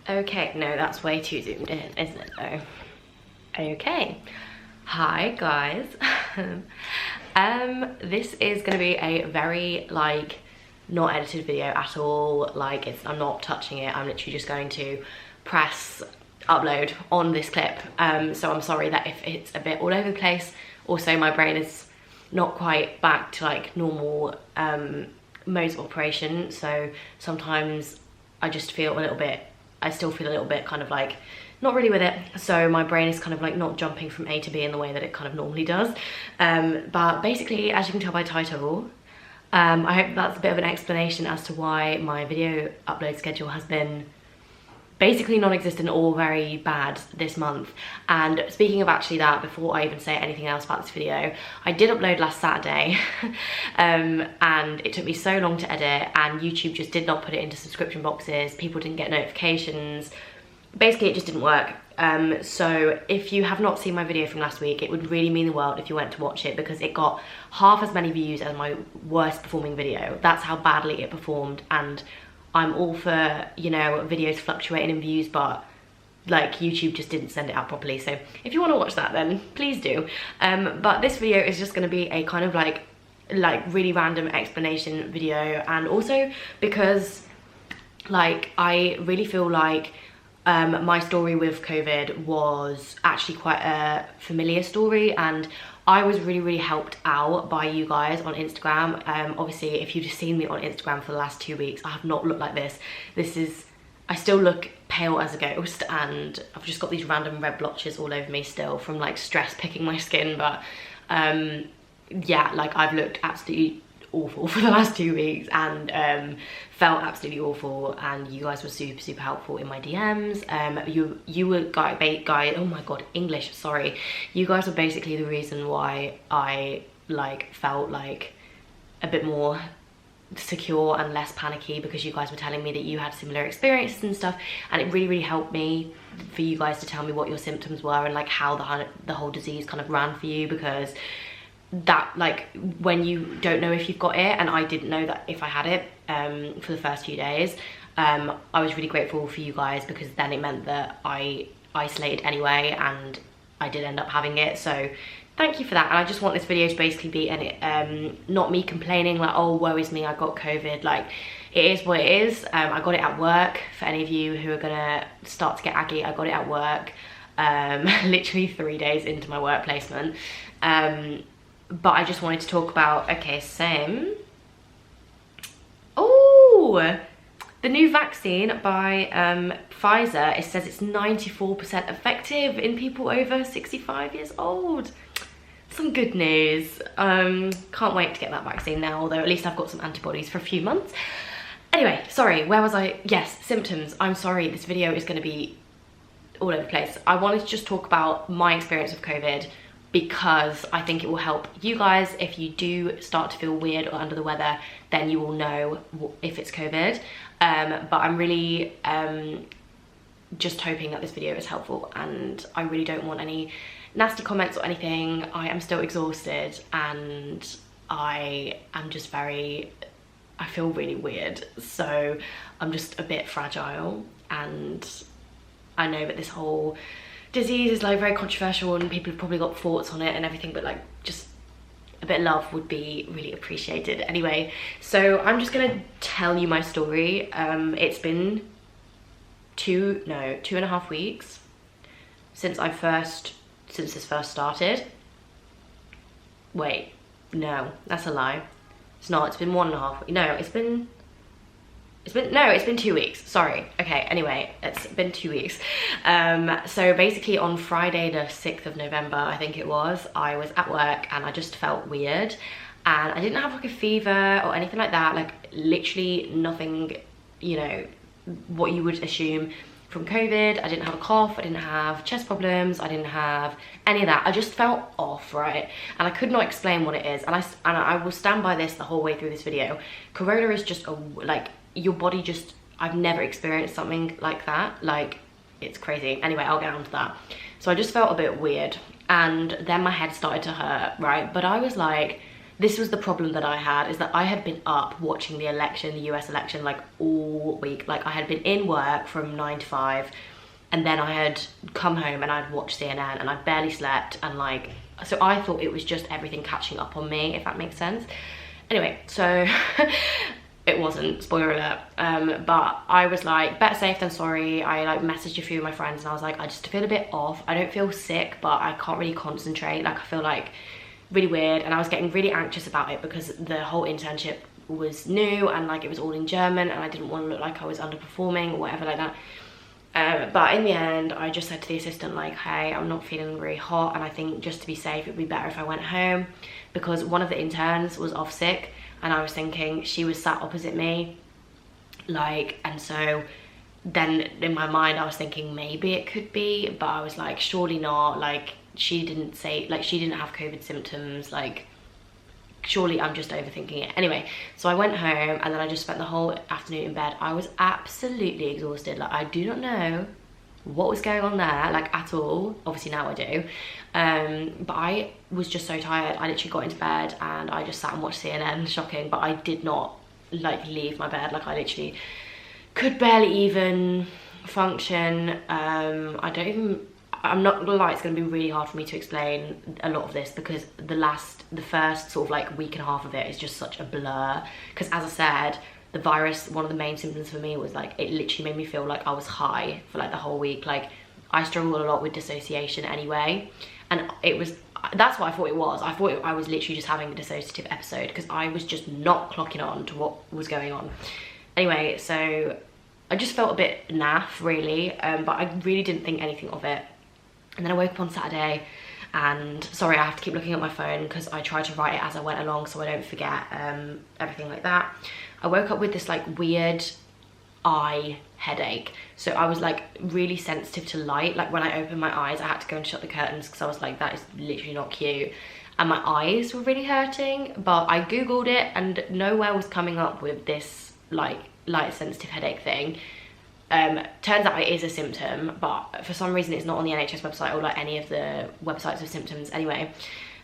Okay, no, that's way too zoomed in, isn't it though? Okay. Hi guys. This is gonna be a very like not edited video at all. Like I'm not touching it. I'm literally just going to press upload on this clip. So I'm sorry that if it's a bit all over the place. Also, my brain is not quite back to like normal modes of operation. So sometimes I just feel a little bit, I still feel a little bit kind of like not really with it. So my brain is kind of like not jumping from A to B in the way that it kind of normally does. But basically, as you can tell by title, I hope that's a bit of an explanation as to why my video upload schedule has been basically non-existent or very bad this month. And speaking of actually that, before I even say anything else about this video, I did upload last Saturday and it took me so long to edit, and YouTube just did not put it into subscription boxes. People didn't get notifications. Basically, it just didn't work. So if you have not seen my video from last week, it would really mean the world if you went to watch it, because it got half as many views as my worst performing video. That's how badly it performed. And I'm all for, you know, videos fluctuating in views, but like YouTube just didn't send it out properly. So if you want to watch that, then please do. But this video is just going to be a kind of like really random explanation video, and also because like I really feel like my story with COVID was actually quite a familiar story, and I was really helped out by you guys on Instagram. Obviously, if you've just seen me on Instagram for the last 2 weeks, I have not looked like this. I still look pale as a ghost, and I've just got these random red blotches all over me still from like stress picking my skin. But yeah, like I've looked absolutely awful for the last 2 weeks, and felt absolutely awful, and you guys were super helpful in my DMs. You were guys, oh my god, English, sorry. You guys were basically the reason why I like felt like a bit more secure and less panicky, because you guys were telling me that you had similar experiences and stuff, and it really helped me for you guys to tell me what your symptoms were and like how the whole disease kind of ran for you, because that like when you don't know if you've got it, and I didn't know that if I had it for the first few days, I was really grateful for you guys, because then it meant that I isolated anyway and I did end up having it. So thank you for that. And I just want this video to basically be not me complaining like, oh woe is me, I got COVID. Like, it is what it is. I got it at work. For any of you who are gonna start to get aggy, I got it at work literally 3 days into my work placement. But I just wanted to talk about, okay, oh, the new vaccine by Pfizer, it says it's 94% effective in people over 65 years old. Some good news. Can't wait to get that vaccine now, although at least I've got some antibodies for a few months. Anyway, sorry, where was I? Yes, symptoms. I'm sorry, this video is going to be all over the place. I wanted to just talk about my experience of COVID, because I think it will help you guys. If you do start to feel weird or under the weather, then you will know if it's COVID. But I'm really just hoping that this video is helpful, and I really don't want any nasty comments or anything. I am still exhausted, and I am just I feel really weird. So I'm just a bit fragile, and I know that this whole disease is like very controversial and people have probably got thoughts on it and everything, but like just a bit of love would be really appreciated. Anyway, so I'm just gonna tell you my story. It's been 2.5 weeks since this first started. Wait, no, that's a lie. It's not. It's been 1.5. No, it's been 2 weeks, sorry. Okay, anyway, it's been 2 weeks. So basically on Friday the 6th of November, I think it was, I was at work and I just felt weird, and I didn't have like a fever or anything like that, like literally nothing, you know, what you would assume from COVID. I didn't have a cough, I didn't have chest problems, I didn't have any of that. I just felt off, right? And I could not explain what it is, and I will stand by this the whole way through this video. Corona is just your body just, I've never experienced something like that. Like, it's crazy. Anyway, I'll get on to that. So I just felt a bit weird, and then my head started to hurt, right? But I was like, this was the problem that I had, is that I had been up watching the election, the US election, like all week. Like I had been in work from 9 to 5, and then I had come home and I'd watched CNN, and I barely slept, and like, so I thought it was just everything catching up on me, if that makes sense. Anyway, so it wasn't, spoiler alert, but I was like, better safe than sorry. I like messaged a few of my friends and I was like, I just feel a bit off. I don't feel sick, but I can't really concentrate. Like I feel like really weird, and I was getting really anxious about it because the whole internship was new and like it was all in German, and I didn't want to look like I was underperforming or whatever like that. But in the end, I just said to the assistant, like, hey, I'm not feeling very hot, and I think just to be safe, it'd be better if I went home, because one of the interns was off sick, and I was thinking she was sat opposite me, like, and so then in my mind I was thinking maybe it could be, but I was like, surely not, like, she didn't say, like, she didn't have COVID symptoms, like, surely I'm just overthinking it. Anyway, so I went home and then I just spent the whole afternoon in bed. I was absolutely exhausted. Like, I do not know what was going on there, like, at all. Obviously now I do. But I was just so tired. I literally got into bed and I just sat and watched CNN, shocking, but I did not, like, leave my bed. Like, I literally could barely even function. I'm not gonna lie, it's gonna be really hard for me to explain a lot of this, because the first sort of like week and a half of it is just such a blur. Because as I said, the virus, one of the main symptoms for me was like, it literally made me feel like I was high for like the whole week. Like, I struggle a lot with dissociation anyway, and that's what I thought it was. I thought I was literally just having a dissociative episode, because I was just not clocking on to what was going on. Anyway, so I just felt a bit naff, really, but I really didn't think anything of it. And then I woke up on Saturday, and sorry, I have to keep looking at my phone because I tried to write it as I went along so I don't forget everything like that. I woke up with this like weird eye headache. So I was like really sensitive to light. Like when I opened my eyes, I had to go and shut the curtains because I was like, that is literally not cute. And my eyes were really hurting, but I Googled it and nowhere was coming up with this like light sensitive headache thing. Turns out it is a symptom, but for some reason it's not on the NHS website or like any of the websites of symptoms anyway.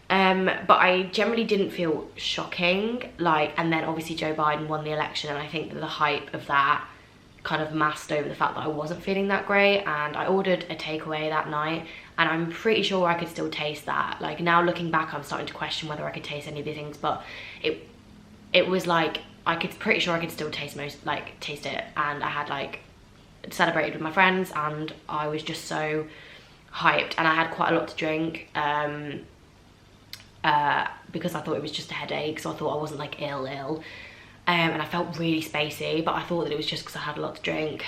But I generally didn't feel shocking, like, and then obviously Joe Biden won the election, and I think that the hype of that kind of masked over the fact that I wasn't feeling that great, and I ordered a takeaway that night, and I'm pretty sure I could still taste that. Like, now looking back, I'm starting to question whether I could taste any of these things, but it was like, pretty sure I could still taste it, and I had like celebrated with my friends and I was just so hyped, and I had quite a lot to drink because I thought it was just a headache, so I thought I wasn't like ill, and I felt really spacey, but I thought that it was just because I had a lot to drink.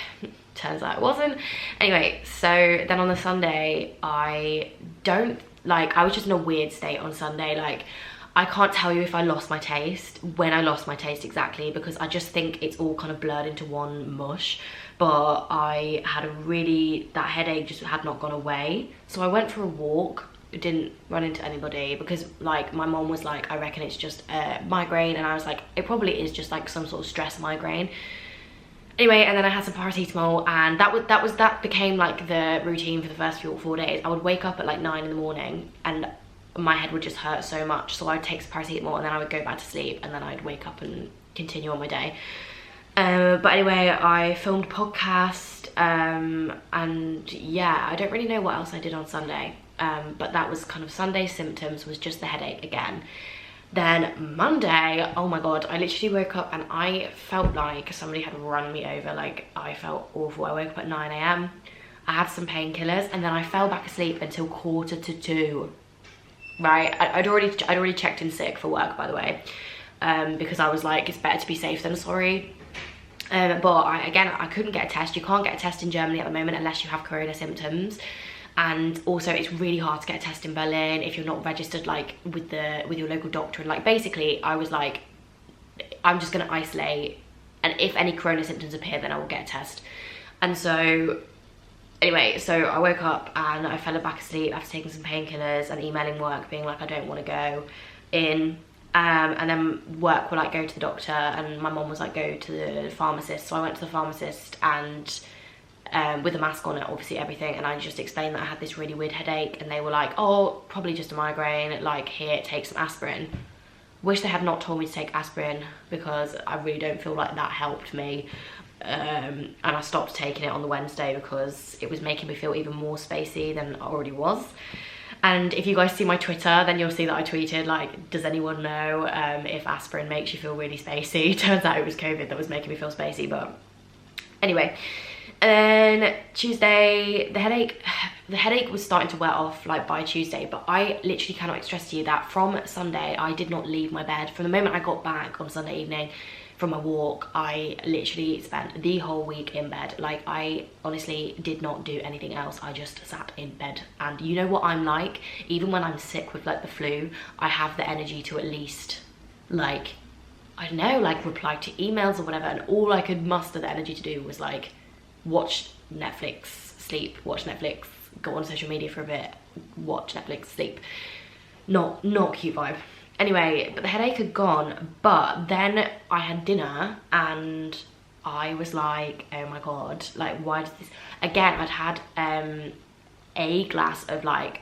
Turns out it wasn't. Anyway, so then on the Sunday, I was just in a weird state on Sunday. Like, I can't tell you if I lost my taste, when I lost my taste exactly, because I just think it's all kind of blurred into one mush. But I had that headache just had not gone away. So I went for a walk, didn't run into anybody, because like my mom was like, I reckon it's just a migraine, and I was like, it probably is just like some sort of stress migraine. Anyway, and then I had some paracetamol, and that became like the routine for the first 4 days. I would wake up at like 9 in the morning and my head would just hurt so much, so I'd take some paracetamol and then I would go back to sleep, and then I'd wake up and continue on my day. But anyway, I filmed a podcast, and yeah, I don't really know what else I did on Sunday, but that was kind of Sunday symptoms, was just the headache again. Then Monday, oh my god, I literally woke up and I felt like somebody had run me over. Like, I felt awful. I woke up at 9 AM, I had some painkillers, and then I fell back asleep until 1:45. Right, I'd already checked in sick for work, by the way, because I was like, it's better to be safe than sorry. But I couldn't get a test. You can't get a test in Germany at the moment unless you have corona symptoms, and also it's really hard to get a test in Berlin if you're not registered like with your local doctor. And like, basically I was like, I'm just gonna isolate, and if any corona symptoms appear, then I will get a test. And so anyway, so I woke up and I fell back asleep after taking some painkillers and emailing work being like, I don't want to go in. And then work were like, go to the doctor, and my mom was like, go to the pharmacist. So I went to the pharmacist, and with a mask on it, obviously, everything, and I just explained that I had this really weird headache, and they were like, oh, probably just a migraine, like, here, take some aspirin. Wish they had not told me to take aspirin, because I really don't feel like that helped me. And I stopped taking it on the Wednesday because it was making me feel even more spacey than I already was. And if you guys see my Twitter, then you'll see that I tweeted, like, does anyone know if aspirin makes you feel really spacey? Turns out it was COVID that was making me feel spacey, but anyway. And then Tuesday, the headache was starting to wear off, like, by Tuesday, but I literally cannot stress to you that from Sunday, I did not leave my bed. From the moment I got back on Sunday evening from my walk, I literally spent the whole week in bed. Like, I honestly did not do anything else. I just sat in bed. And you know what I'm like? Even when I'm sick with, like, the flu, I have the energy to at least, like, I don't know, like, reply to emails or whatever, and all I could muster the energy to do was, like, watch Netflix, sleep, watch Netflix, go on social media for a bit, watch Netflix, sleep. Not cute vibe. Anyway, but the headache had gone, but then I had dinner and I was like, oh my god, like, why does this... Again, I'd had a glass of, like,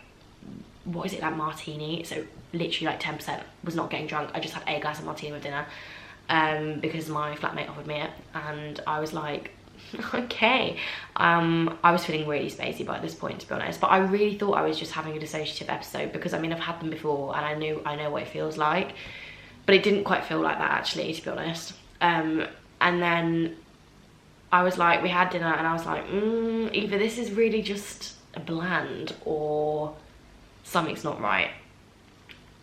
what is it, like, martini, so literally like 10%, was not getting drunk. I just had a glass of martini with dinner because my flatmate offered me it, and I was like, okay. I was feeling really spacey by this point, to be honest, but I really thought I was just having a dissociative episode, because I mean, I've had them before and I know what it feels like, but it didn't quite feel like that, actually, to be honest. And then I was like, we had dinner and I was like, either this is really just bland or something's not right.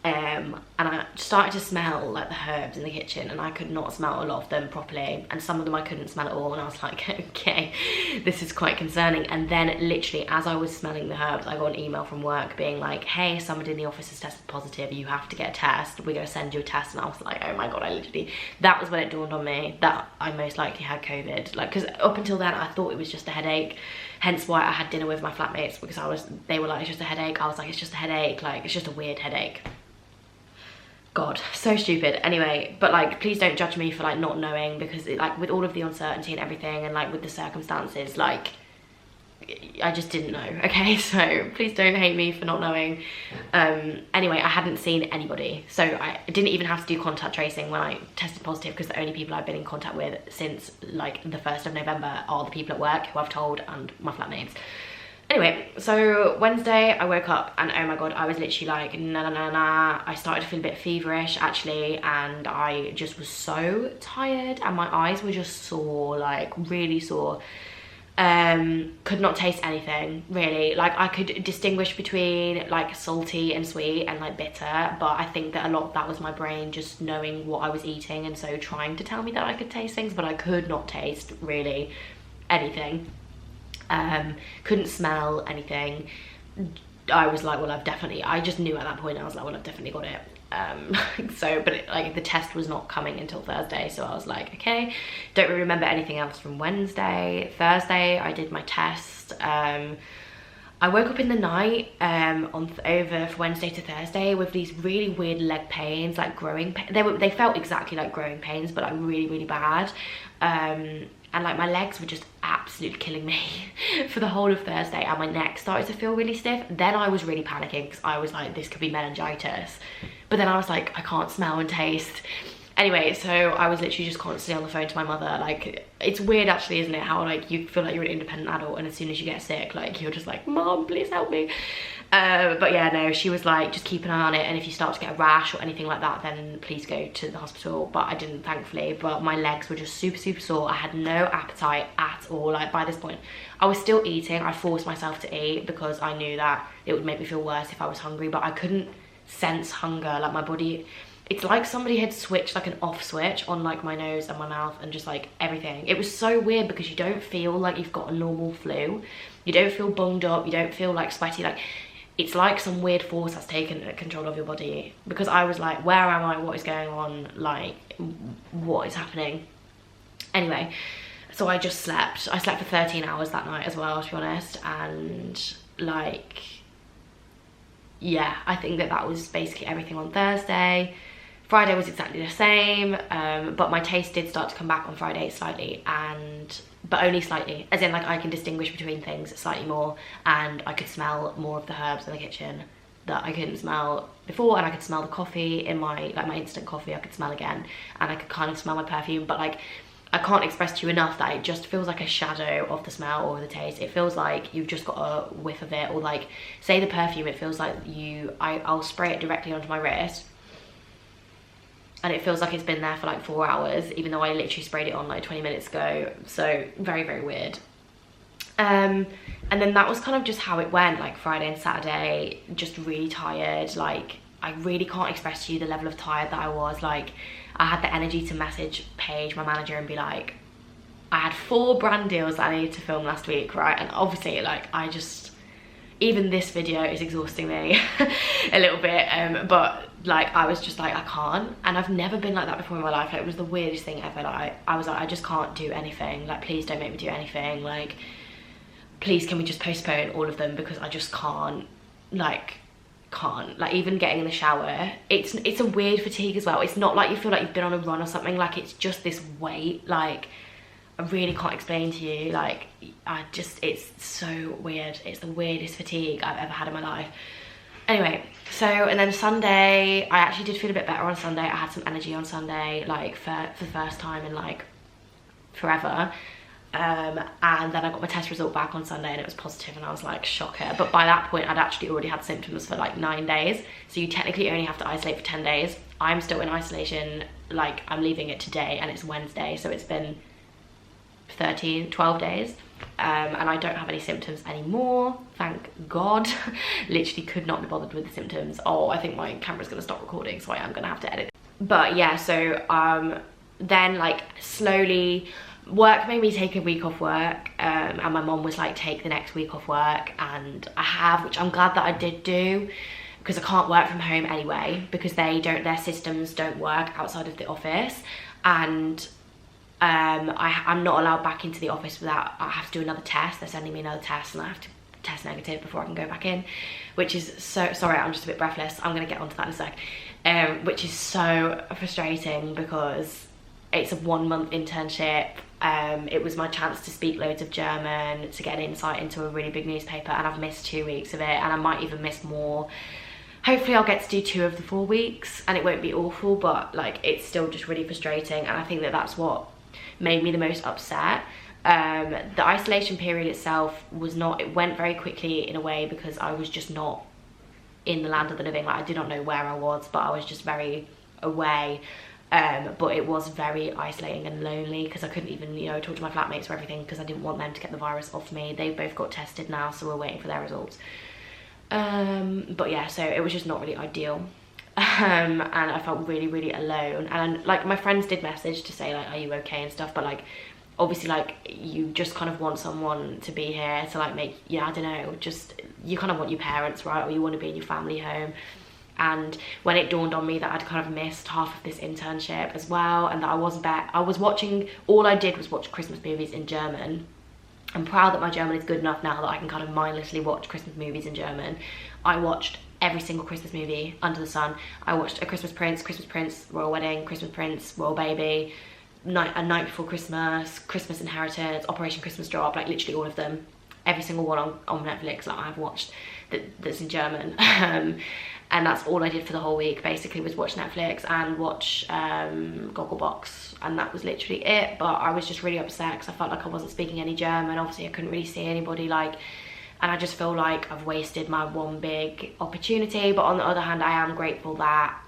And I started to smell, like, the herbs in the kitchen, and I could not smell a lot of them properly, and some of them I couldn't smell at all, and I was like, okay, this is quite concerning. And then literally as I was smelling the herbs, I got an email from work being like, hey, somebody in the office has tested positive, you have to get a test, we're going to send you a test. And I was like, oh my god, I literally, that was when it dawned on me that I most likely had COVID. Like, because up until then I thought it was just a headache, hence why I had dinner with my flatmates, because they were like, it's just a headache. I was like, it's just a headache, like, it's just a weird headache. God, so stupid. Anyway, but, like, please don't judge me for, like, not knowing, because it, like, with all of the uncertainty and everything, and, like, with the circumstances, like, I just didn't know, okay? So please don't hate me for not knowing. Anyway, I hadn't seen anybody, so I didn't even have to do contact tracing when I tested positive, because the only people I've been in contact with since, like, the 1st of November are the people at work who I've told, and my flatmates. Anyway, so Wednesday I woke up and oh my god, I was literally like, nah. I started to feel a bit feverish, actually, and I just was so tired and my eyes were just sore, like, really sore. Could not taste anything, really. Like, I could distinguish between, like, salty and sweet and, like, bitter, but I think that a lot of that was my brain just knowing what I was eating, and so trying to tell me that I could taste things, but I could not taste really anything. Couldn't smell anything. I was like, well, I just knew at that point, I was like, well, I've definitely got it. So, but like, the test was not coming until Thursday, so I was like, okay. Don't really remember anything else from Wednesday. Thursday, I did my test. I woke up in the night over for Wednesday to Thursday with these really weird leg pains, like growing pains. They felt exactly like growing pains, but like really, really bad. And like, my legs were just absolutely killing me for the whole of Thursday, and my neck started to feel really stiff. Then I was really panicking, because I was like, this could be meningitis. But then I was like, I can't smell and taste. Anyway, so I was literally just constantly on the phone to my mother. Like, it's weird, actually, isn't it, how, like, you feel like you're an independent adult, and as soon as you get sick, like, you're just like, Mom, please help me. But yeah, no, she was like, just keep an eye on it, and if you start to get a rash or anything like that, then please go to the hospital. But I didn't, thankfully. But my legs were just super, super sore. I had no appetite at all. Like, by this point, I was still eating. I forced myself to eat because I knew that it would make me feel worse if I was hungry, but I couldn't sense hunger. Like, my body, it's like somebody had switched, like, an off switch on, like, my nose and my mouth and just, like, everything. It was so weird, because you don't feel like you've got a normal flu. You don't feel bunged up. You don't feel, like, sweaty. Like, it's like some weird force has taken control of your body, because I was like, where am I? What is going on? Like, what is happening? Anyway, so I just slept. I slept for 13 hours that night as well, to be honest. And, like, yeah, I think that was basically everything on Thursday. Friday was exactly the same, but my taste did start to come back on Friday slightly, but only slightly, as in, like, I can distinguish between things slightly more, and I could smell more of the herbs in the kitchen that I couldn't smell before, and I could smell the coffee in my, like my instant coffee, I could smell again, and I could kind of smell my perfume, but like I can't express to you enough that it just feels like a shadow of the smell or the taste. It feels like you've just got a whiff of it, or like say the perfume, it feels like I'll spray it directly onto my wrist and it feels like it's been there for like 4 hours, even though I literally sprayed it on like 20 minutes ago. So very, very weird. And then that was kind of just how it went, like Friday and Saturday, just really tired. Like I really can't express to you the level of tired that I was. Like I had the energy to message Paige, my manager, and be like, I had 4 brand deals that I needed to film last week, right? And obviously like I just, even this video is exhausting me a little bit, but like I was just like, I can't. And I've never been like that before in my life. Like, it was the weirdest thing ever. Like I was like, I just can't do anything. Like please don't make me do anything. Like please can we just postpone all of them, because I just can't. Like even getting in the shower, it's a weird fatigue as well. It's not like you feel like you've been on a run or something. Like it's just this weight. Like I really can't explain to you. Like it's so weird. It's the weirdest fatigue I've ever had in my life. Anyway, so, and then Sunday, I actually did feel a bit better on Sunday. I had some energy on Sunday, like for the first time in like forever. And then I got my test result back on Sunday and it was positive, and I was like, shocker. But by that point I'd actually already had symptoms for like 9 days, so you technically only have to isolate for 10 days. I'm still in isolation, like I'm leaving it today and it's Wednesday, so it's been 12 days, and I don't have any symptoms anymore, thank God. Literally could not be bothered with the symptoms. Oh, I think my camera's gonna stop recording, so I am gonna have to edit. But yeah, so then like slowly work made me take a week off work, and my mom was like, take the next week off work, and I have, which I'm glad that I did do, because I can't work from home anyway, because their systems don't work outside of the office, and I'm not allowed back into the office without, I have to do another test. They're sending me another test and I have to test negative before I can go back in, which is so, sorry, I'm just a bit breathless. I'm gonna get onto that in a sec. Which is so frustrating because it's a 1-month internship. It was my chance to speak loads of German, to get an insight into a really big newspaper, and I've missed 2 weeks of it, and I might even miss more. Hopefully I'll get to do 2 of the 4 weeks and it won't be awful, but like it's still just really frustrating, and I think that that's what made me the most upset. The isolation period itself was not, it went very quickly in a way, because I was just not in the land of the living. Like I did not know where I was, but I was just very away. But it was very isolating and lonely, because I couldn't even, you know, talk to my flatmates or everything, because I didn't want them to get the virus off me. They both got tested now, so we're waiting for their results. But yeah, so it was just not really ideal. And I felt really, really alone. And like my friends did message to say like, are you okay and stuff, but like obviously like you just kind of want someone to be here to like make, yeah, I don't know, just you kind of want your parents, right, or you want to be in your family home. And when it dawned on me that I'd kind of missed half of this internship as well, and that I was watching, all I did was watch Christmas movies in German. I'm proud that my German is good enough now that I can kind of mindlessly watch Christmas movies in German. I watched every single Christmas movie under the sun. I watched A Christmas Prince, Royal Wedding, Christmas Prince, Royal Baby, A Night Before Christmas, Christmas Inheritance, Operation Christmas Drop, like literally all of them. Every single one on Netflix that I've watched that's in German. And that's all I did for the whole week, basically, was watch Netflix and watch Gogglebox, and that was literally it. But I was just really upset because I felt like I wasn't speaking any German. Obviously I couldn't really see anybody, like, and I just feel like I've wasted my one big opportunity. But on the other hand, I am grateful that,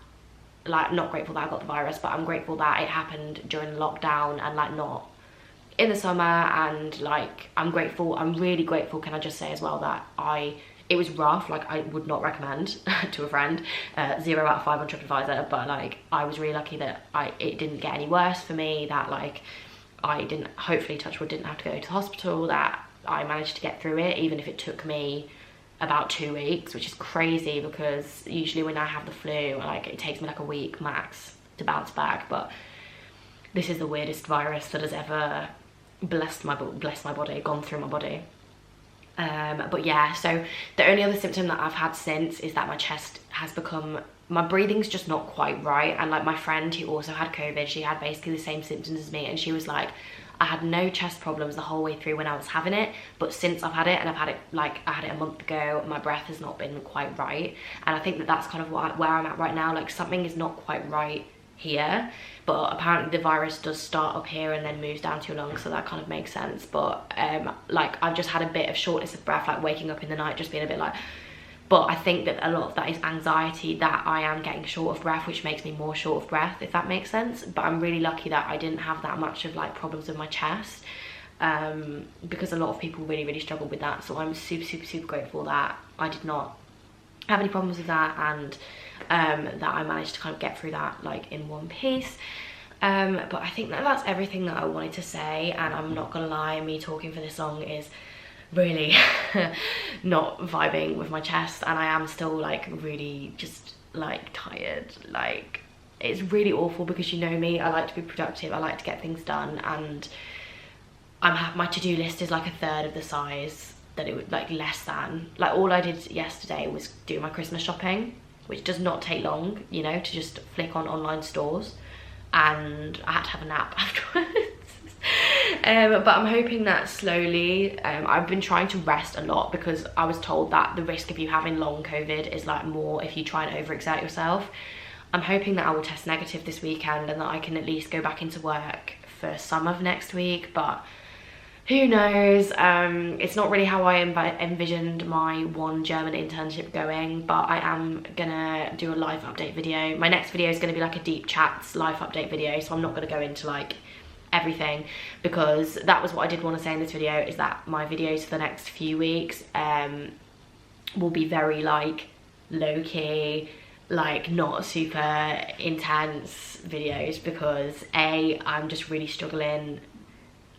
like, not grateful that I got the virus, but I'm grateful that it happened during lockdown and like not in the summer. And like I'm really grateful, can I just say as well, that it was rough. Like I would not recommend to a friend, 0 out of 5 on TripAdvisor, but like I was really lucky that it didn't get any worse for me, that like I didn't, hopefully touch wood, didn't have to go to the hospital, that I managed to get through it, even if it took me about 2 weeks, which is crazy because usually when I have the flu, like it takes me like a week max to bounce back. But this is the weirdest virus that has ever blessed my body, gone through my body. But yeah, so the only other symptom that I've had since is that my chest has become, my breathing's just not quite right. And like my friend who also had COVID, she had basically the same symptoms as me, and she was like, I had no chest problems the whole way through when I was having it, but since I've had it, and I've had it like, I had it a month ago, my breath has not been quite right. And I think that that's kind of where I'm at right now. Like, something is not quite right here, but apparently the virus does start up here and then moves down to your lungs, so that kind of makes sense. But like, I've just had a bit of shortness of breath, like waking up in the night just being a bit like, but I think that a lot of that is anxiety, that I am getting short of breath, which makes me more short of breath, if that makes sense. But I'm really lucky that I didn't have that much of like problems with my chest, because a lot of people really struggle with that. So I'm super grateful that I did not have any problems with that, and that I managed to kind of get through that like in one piece. But I think that that's everything that I wanted to say, and I'm not gonna lie, me talking for this song is really not vibing with my chest, and I am still like really just like tired. Like, it's really awful because, you know me, I like to be productive, I like to get things done, and my to-do list is like a third of the size that it would, like less than. Like, all I did yesterday was do my Christmas shopping, which does not take long, you know, to just flick on online stores, and I had to have a nap afterwards. But I'm hoping that slowly, I've been trying to rest a lot because I was told that the risk of you having long COVID is like more if you try and overexert yourself. I'm hoping that I will test negative this weekend and that I can at least go back into work for some of next week, but who knows. It's not really how I envisioned my one German internship going, but I am gonna do a life update video. My next video is gonna be like a deep chats life update video, so I'm not gonna go into like everything, because that was what I did want to say in this video, is that my videos for the next few weeks will be very like low-key, like not super intense videos, because I'm just really struggling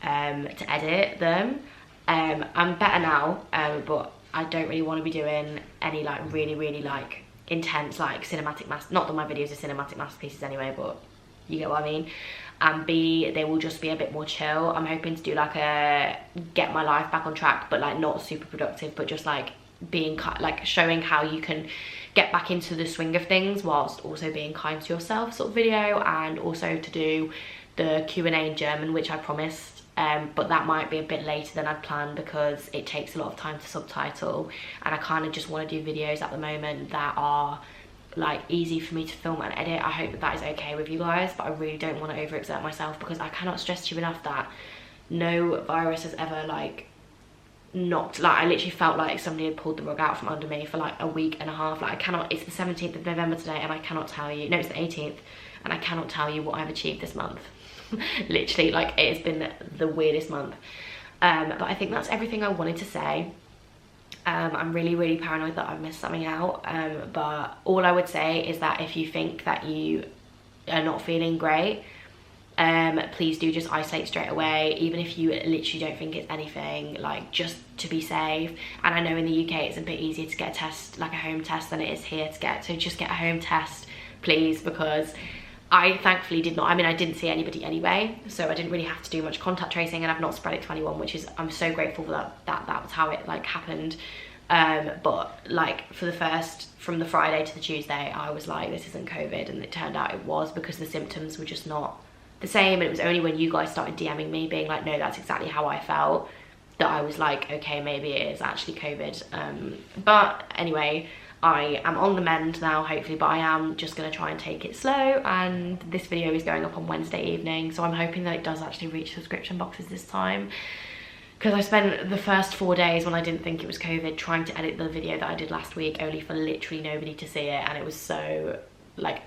to edit them. I'm better now, but I don't really want to be doing any like really like intense like cinematic not that my videos are cinematic masterpieces anyway, but you get what I mean. And B, they will just be a bit more chill. I'm hoping to do like a get my life back on track, but like not super productive, but just like being like showing how you can get back into the swing of things whilst also being kind to yourself sort of video, and also to do the Q&A in German, which I promised, but that might be a bit later than I'd planned because it takes a lot of time to subtitle, and I kind of just want to do videos at the moment that are like easy for me to film and edit. I hope that that is okay with you guys, but I really don't want to overexert myself, because I cannot stress to you enough that no virus has ever like not, like, I literally felt like somebody had pulled the rug out from under me for like a week and a half. Like, I cannot, it's the 17th of November today, and I cannot tell you, no, it's the 18th, and I cannot tell you what I've achieved this month. Literally, like, it has been the weirdest month. But I think that's everything I wanted to say. I'm really paranoid that I've missed something out, but all I would say is that if you think that you are not feeling great, please do just isolate straight away, even if you literally don't think it's anything, like, just to be safe. And I know in the UK it's a bit easier to get a test, like a home test, than it is here to get, so just get a home test, please, because I thankfully did not, I mean, I didn't see anybody anyway, so I didn't really have to do much contact tracing, and I've not spread it to anyone, which is, I'm so grateful for that was how it like happened. But like for the first, from the Friday to the Tuesday, I was like, this isn't COVID, and it turned out it was, because the symptoms were just not the same. And it was only when you guys started DMing me being like, no, that's exactly how I felt, that I was like, okay, maybe it is actually COVID. But anyway, I am on the mend now, hopefully, but I am just going to try and take it slow, and this video is going up on Wednesday evening, so I'm hoping that it does actually reach subscription boxes this time, because I spent the first 4 days when I didn't think it was COVID trying to edit the video that I did last week, only for literally nobody to see it, and it was so, like,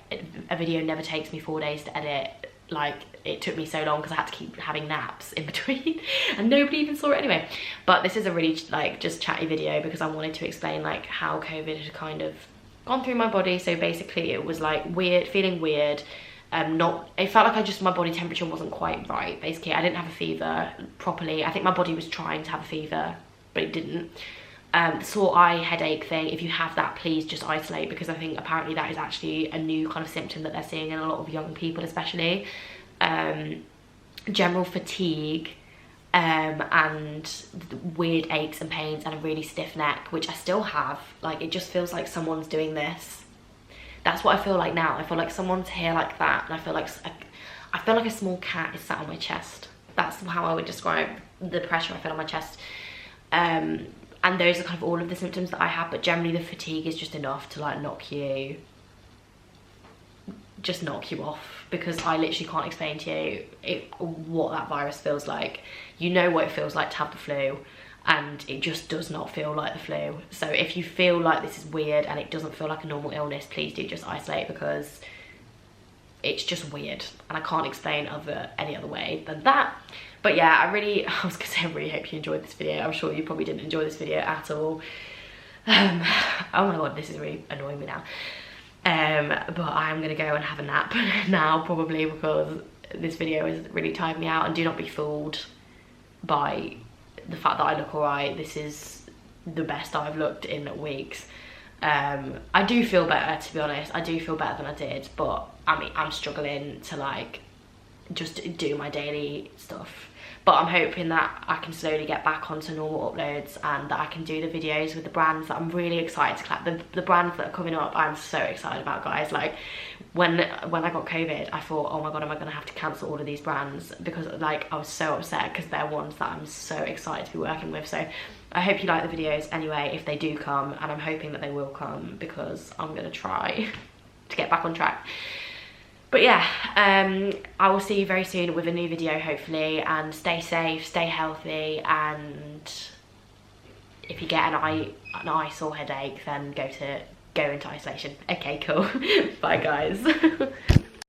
a video never takes me 4 days to edit. Like, it took me so long because I had to keep having naps in between and nobody even saw it anyway. But this is a really like just chatty video because I wanted to explain like how COVID had kind of gone through my body. So basically it was like weird, feeling weird, it felt like my body temperature wasn't quite right. Basically I didn't have a fever properly. I think my body was trying to have a fever, but it didn't. Sore eye, headache thing, if you have that, please just isolate, because I think apparently that is actually a new kind of symptom that they're seeing in a lot of young people especially. General fatigue, and weird aches and pains, and a really stiff neck, which I still have. Like, it just feels like someone's doing this. That's what I feel like now. I feel like someone's here like that, and I feel like a small cat is sat on my chest. That's how I would describe the pressure I feel on my chest. And those are kind of all of the symptoms that I have, but generally the fatigue is just enough to like knock you off, because I literally can't explain to you what that virus feels like. You know what it feels like to have the flu, and it just does not feel like the flu. So if you feel like this is weird and it doesn't feel like a normal illness, please do just isolate, because it's just weird and I can't explain any other way than that. But yeah, I was gonna say I really hope you enjoyed this video. I'm sure you probably didn't enjoy this video at all. Oh my god, this is really annoying me now. But I'm gonna go and have a nap now, probably, because this video has really tired me out. And do not be fooled by the fact that I look alright. This is the best I've looked in weeks. I do feel better, to be honest. I do feel better than I did, but I mean, I'm struggling to like just do my daily stuff. But I'm hoping that I can slowly get back onto normal uploads, and that I can do the videos with the brands that I'm really excited to collab. The brands that are coming up, I'm so excited about, guys. Like when I got COVID, I thought, oh my god, am I gonna have to cancel all of these brands, because like I was so upset, because they're ones that I'm so excited to be working with. So I hope you like the videos anyway, if they do come, and I'm hoping that they will come, because I'm gonna try to get back on track. But yeah, I will see you very soon with a new video, hopefully, and stay safe, stay healthy, and if you get an eye sore headache, then go into isolation. Okay, cool. Bye guys.